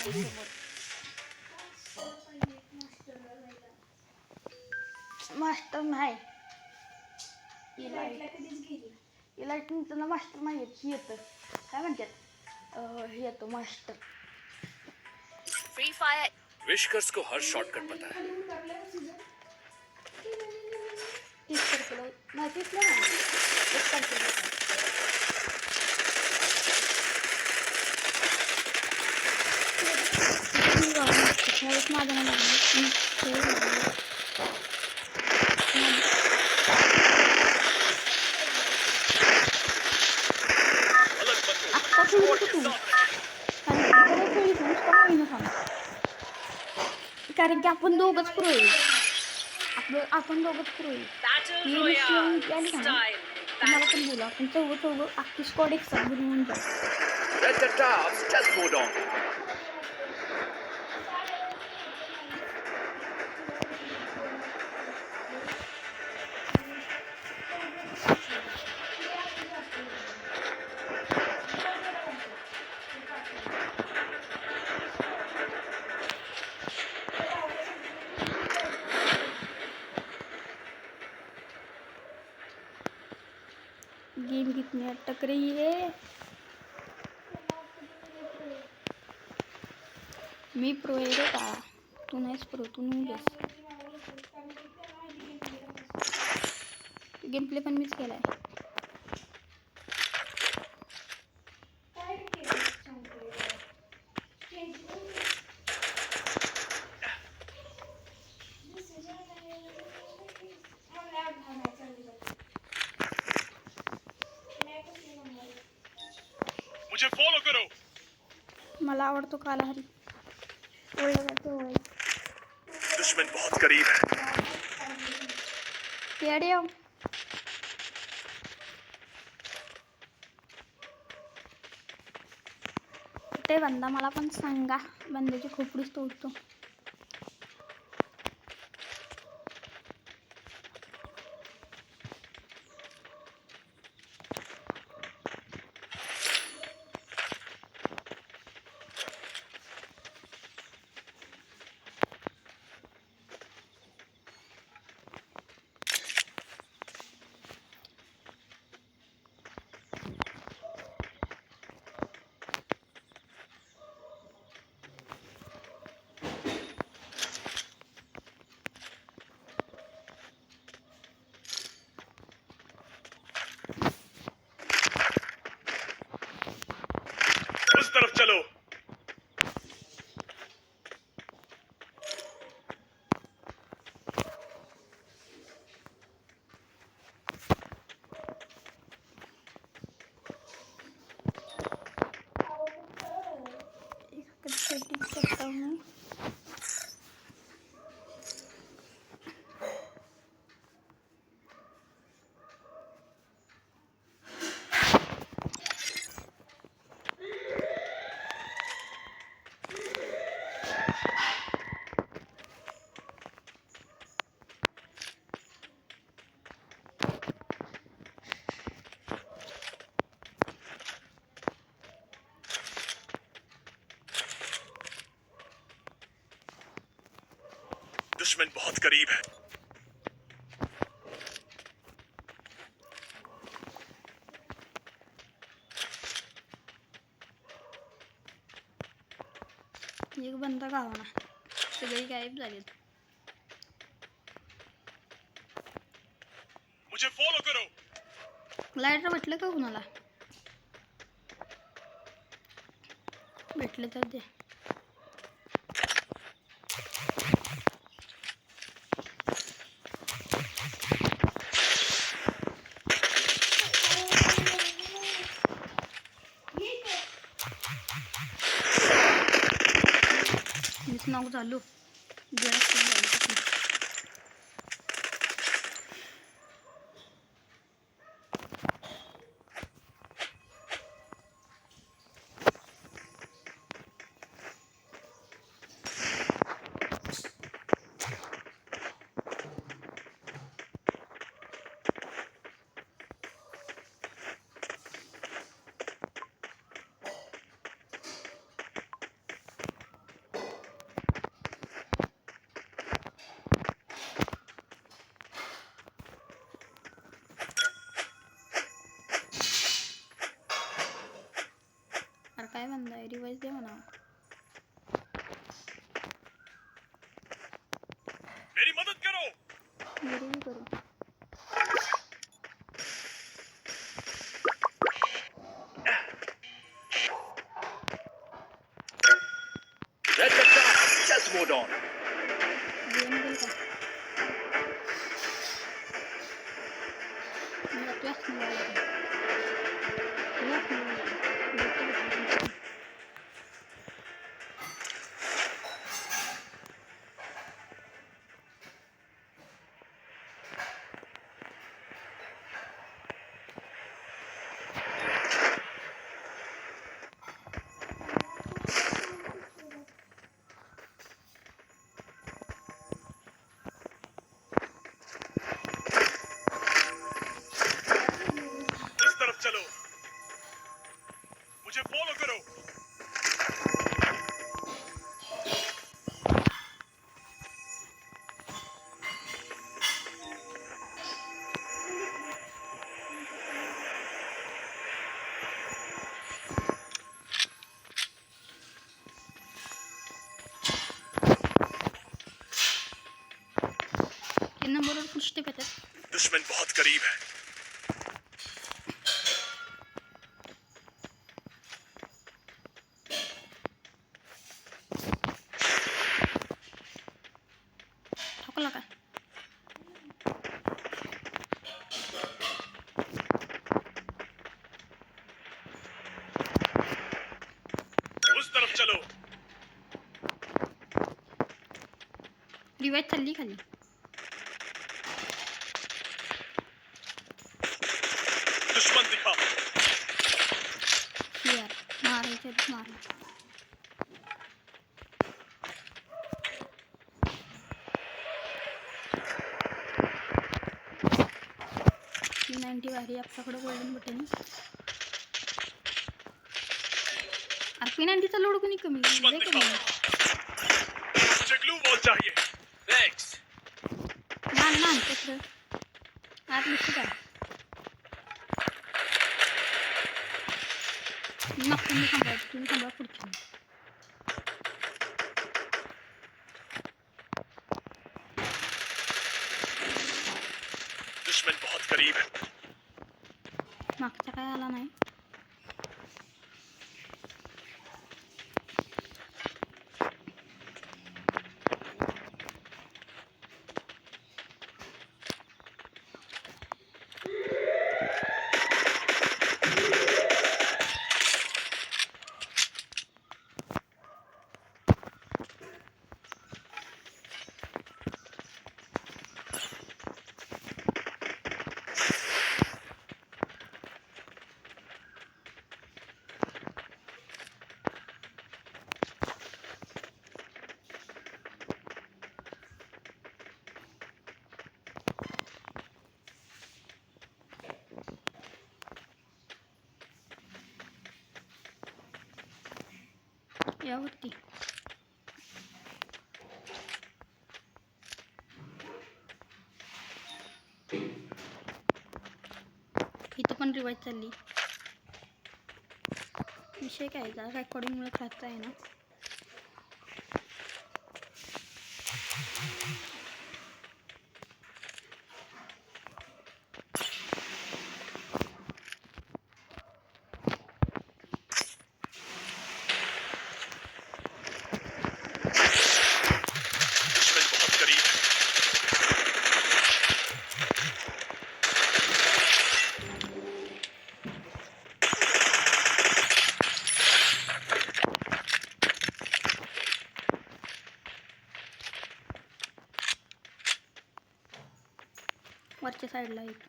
समोर मास्टर नाही इलाईट त्यांना मास्टर नाही येत ही येतं काय म्हणतात हे येतो मास्टर फ्री फायर विशकर्स को हर शॉर्टकट पता है 30 तारखेला नाही 30 ला नाही 1 तारखेला माझ्या मला कारण की आपण दोघंच प्रो आहे आपण दोघंच प्रो आहे मला पण बोला आपण चौघं अख्खी स्क्वॉड एक साथ बनवून जाऊ गेम कितनी अटक रही है मी प्रो आहे रे का तू नाहीस प्रो तू नूबस गेम प्ले पण मीच केलाय मुझे फॉलो करो मला आवडतो कालाहरी दुश्मन बहुत करीब है येडे ते बंदा मला पण सांगा बंद्याची खोपडीच तोडतो उस तरफ चलो सेटिंग करता हूँ दुश्मन बहुत करीब है एक बंदा गावना सगळी गायब झालीत मुझे फॉलो करो लाईटर भेटलं का कुणाला भेटले तर दे नॉक झालो काय म्हणताय रिवाइज दे म्हणा. मेरी मदद करो. जरूर करू. Let the dark just move on. Game गेल का मला क्लास मिळाला. इस तरफ चलो. मुझे फॉलो करो. किती नंबरवर पुष्ट येतात. दुश्मन बहुत करीब है. ठोकला का उस तरफ चलो. रिवाइज चालली खाली. दुश्मन दिखा. यार मारायचे मारलं. P90 भारी आपल्याकडे गोल्डन बटन. P90चा लोड कोणी कमी दुश्मन लय दिखा. कमी. मुझे ग्लू वॉल चाहिए. नेक्स्ट. लहान तसं आत लक्ष करा. मग तुम्ही थांबा पुढच्या. दुश्मन बहुत करीब है. मागचा काय आला नाही. यावरती इथं पण रिवाइज चालली. विषय काय का रेकॉर्डिंगमुळे खात आहे ना. दुश्मन बहुत करीब है. वरच्या साईडला एक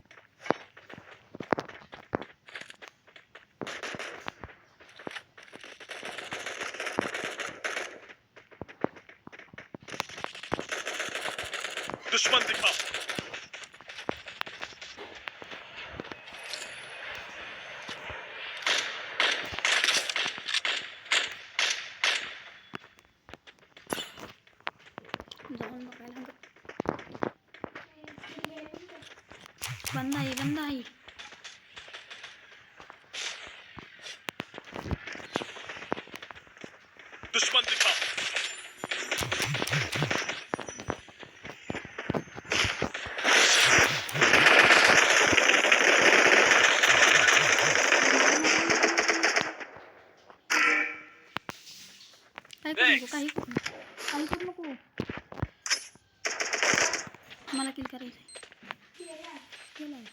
दुश्मन दिखा. जाऊन बघायला हवं. बंद आहे. दुश्मन दिखा. काही करू नको, काही करू नको. मला किल करायचंय. केलंय.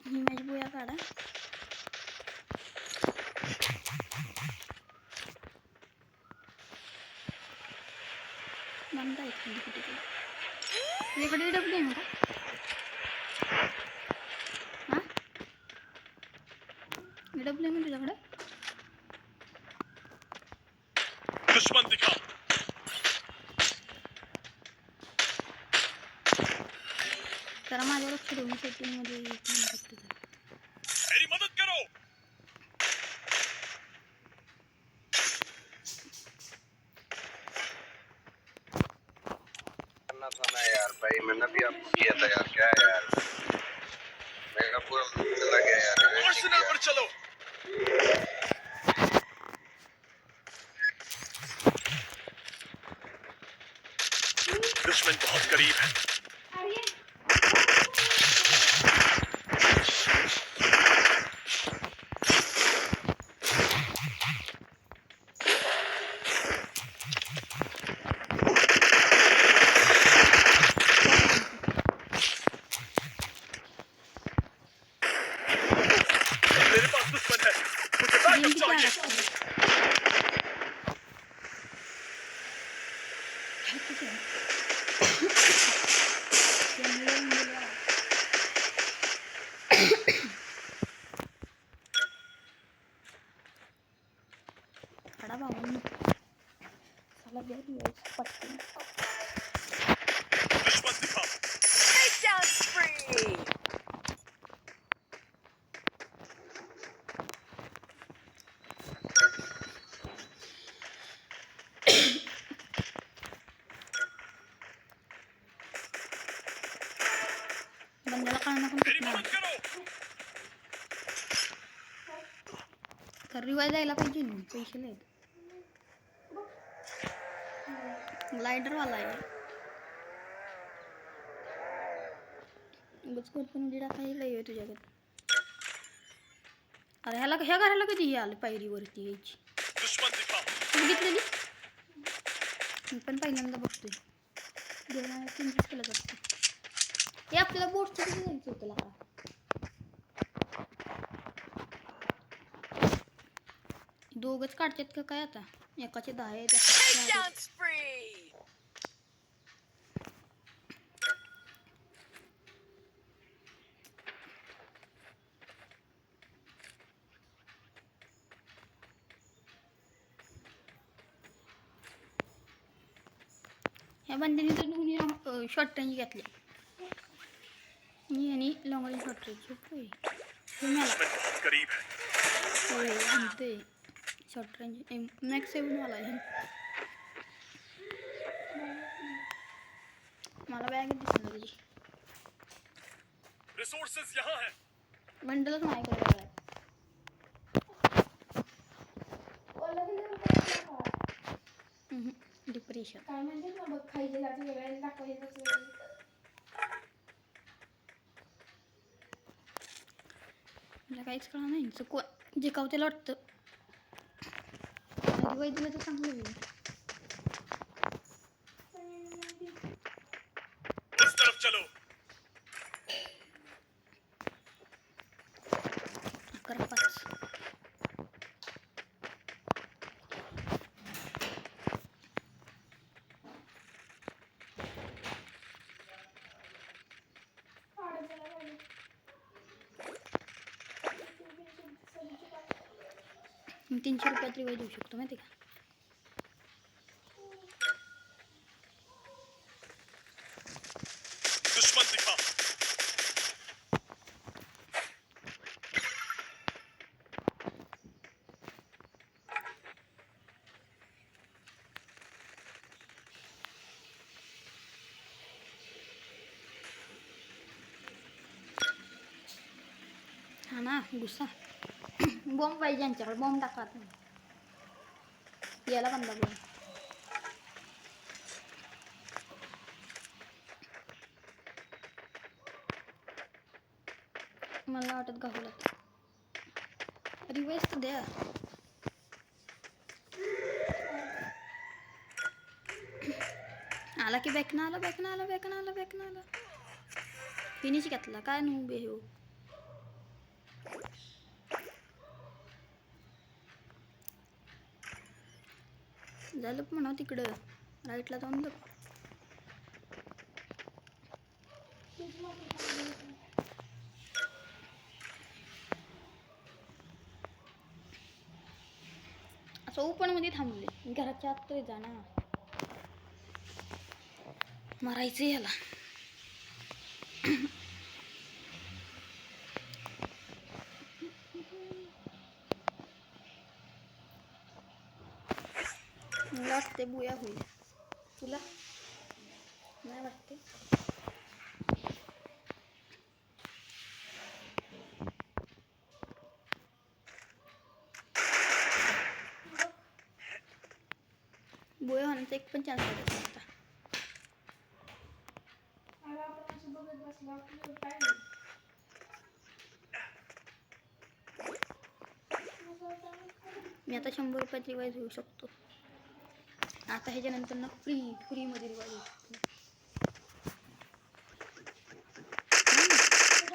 ही माझी बोया काढा. बंद आहे खाली कुठे तुझ्याकडे डबली आहे का? हां डबली आहे तुझ्याकडे? दुश्मन दिखा. जरा माझ्यावर लक्ष देऊन सेटिंगमध्ये मेरी मदद करो. करना था ना यार भाई, मैंने भी आपको किया था यार. क्या है यार, मेरा पूरा चला गया यार. आर्सेनल पर चलो. दुश्मन बहुत करीब है. मेरे पास दुश्मन है. मुझे बैकअप चाहिए. खड़ा बाबू साला बेरी है पट्टी. दुश्मन दिखा. Takedown spree! बंद्याला कळणार पण मेरी कुठं मदद करो. तर रिवाय जायला पाहिजे ना पैसे नाहीत. लायडरवाला आहे उगाच करपून उडी टाकायला आहे तुझ्याकडे. अरे ह्या घराला कधी हे आलं पायरीवरती यायची दुश्मन दिखा. बघितलेली मी पण पहिल्यांदा बघतोय. जेवणा चेंजेस केलं जातं. हे आपल्याला बोटचं किती जायचं होतं लागा. दोघंच काढतात का काय आता? एकाचे 10 आहेत एकाचे 10 Takedown आहेत. spree! ह्या बंद्याने तर दोन्ही शॉर्ट रेंज घेतले. मी आणि लॉंग रेंज शॉर्ट रेंज होय दुश्मन बहुत करीब है. म्हणते शॉर्ट रेंज मॅक्स 7वाला आहे. मला बॅग दिसली त्याची. रिसोर्सेज यहाँ है. बंडलच नाही करायला. डिप्रेशन काय म्हणते ना बघ खायचे जाते वेगळ्या दाखवायचं. मला काहीच कळलं नाही जे काव त्याला वाटतं दिवाळी दिलं तर चांगलं होईल. उस तरफ चलो. 11-5 मी 300 रुपयात रिवाय देऊ शकतो माहिती का? दुश्मन दिखा. हा ना गुस्सा बॉम्ब पाहिजे यांच्याकडे बॉम्ब टाका याला बंदा बॉम्ब मला वाटत गावला रिवाइज तर द्या आला की बॅकना आला फिनिश घेतला काय नू बे हो झालं म्हणा तिकडं राईटला जाऊन लप असं ओपन मध्ये थांबले घराच्या आत तरी जा ना मारायचं याला मला वाटते बुया होईल तुला नाही वाटते बुया होण्याचा एक पण चान्स आहे आता अरे आपण असं बघत बसलो आपलं काय नाही. मी आता 100 रुपयात रिवाइज होऊ शकतो आता ह्याच्यानंतर ना फ्रीमध्ये रिवाइज होऊ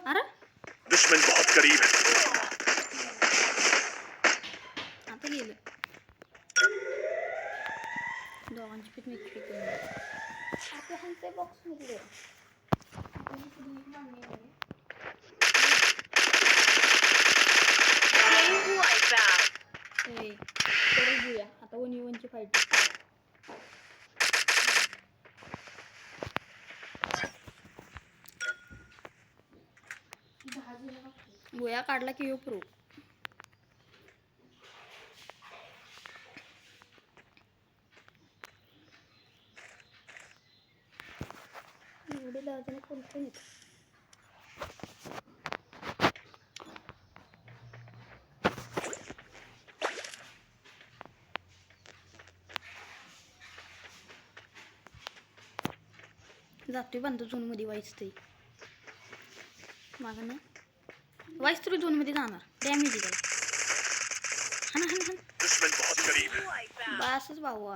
अरे दुश्मन बहुत करीब है आता गेलं दोघांची पीठ मिक्स करून आपल्या ह्यांचे बॉक्समध्ये आपण पुढे एक मागणी आहे. Game wipe out. तरच घेऊया आता 1v1ची फाईट गोया काढला की यो प्रो एवढे 10 जण कोणते येत जातोय बंद झोनमध्ये वाईस ते मागं ना वाईस तरी झोनमध्ये जाणार डॅमेज आहे त्याला दुश्मन बहुत करीब है Wipe out. बसच भाऊ